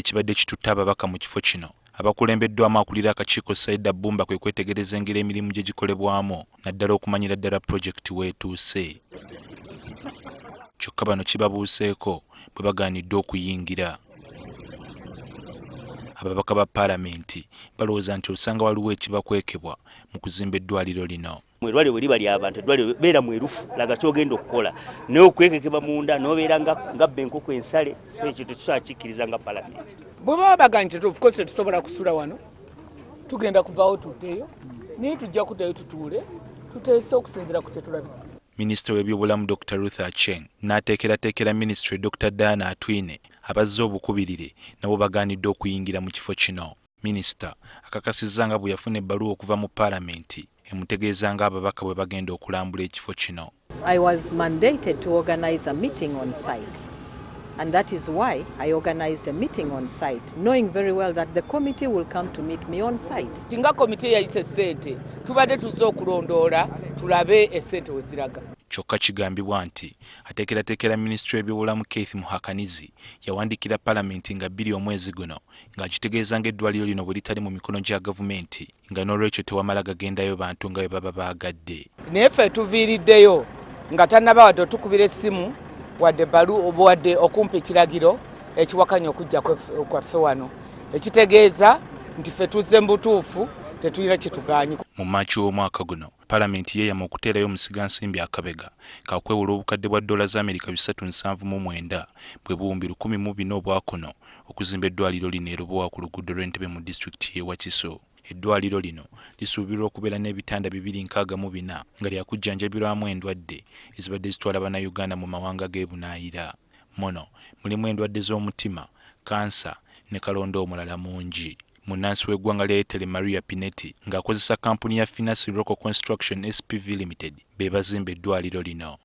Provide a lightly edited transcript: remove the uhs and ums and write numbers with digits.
ekibadde kitutte ababaka mu kifo kino abakulembeddwamu akulira akakiiko Saida Bumba kwe kwetegereza engeri emirimu gye gikolebwamu naddala okumanyira ddala pulojekiti weetuuse. Kyokka bano kibabuuseeko bwe bagaaniddwa okuyingira. Ababaka ba palamenti balowooza nti osanga waliwo ekibakwekebwa mu kuzimba eddwaliro lino. Eddwaliro bwe liba ly'abantu, eddwaliro beera mwerufu laga ky'ogenda okukola naye okwekekeba munda n'obeera nga enkoko ensale, so ekyo tetusobola kikkiriza nga palamenti. Bwe baba baganye of course tusobola kusula wano tugenda kuvaawo tuddeyo naye tujja kuddayo tutuule tuteese okusinziira ku kye tulabye. Minisita w'ebyobulamu Dr. Ruth Acheng n'ateekerateekera minisitule Dr. Diana Atwine abazze obukubirire nabo bagaaniddwa okuyingira mu kifo kino. Minisita akakasizza nga bwe yafuna ebbaluwa okuva mu palamenti emutegeeza nga ababaka bwe bagenda okulambula ekifo kino. I was mandated to organize a meeting on site. And that is why I organized a meeting on site, knowing very well that the committee will come to meet me on site. Tinga komite yayise ssente tubadde tuzze okulondoola tulabe essente we ziraga. Kyokka kigambibwa nti ateekerateekera minisitule w'ebyobulamu Keith Muhakanizi yawandiikira palamenti nga 2 omwezi guno ng'akitegeeza ng'eddwaliro lino bwe litali mu mikono gya gavumenti nga n'olwekyo tewamala gagendayo bantu nga bwe baba baagadde. Naye ffe tuviiriddeyo nga tannaba wadde otukubira essimu wadde wadde okumpa ekiragiro ekiwakanya okujja kwaffe wano ekitegeeza nti ffe tuzze mu butuufu tetulina kye tugaanye. Mu Maaci w'omwaka guno palamenti yeeyama okuteerayo omusigansimbi akabega kakwewula obukadde bwa dola za Amerika 379 bwe buwumbi 104 okuzimba eddwaliro lino e Lubowa ku luguudo lw'Entebbe mu disitulikiti y'e Wakiso. Eddwaliro lino lisuubirwa okubeera n'ebitanda 264 nga lyakujjanjabirwamu endwadde ezibadde zitwala bannayuganda mu mawanga g'ebunaayira. Muno mulimu endwadde z'omutima, kansa ne kalonda omulala mungi. Munnansi w'eggwanga lya Maria Pinetti ng'akozesa kampuni ya Finance Local Construction SPV Limited be bazimba eddwaliro lino.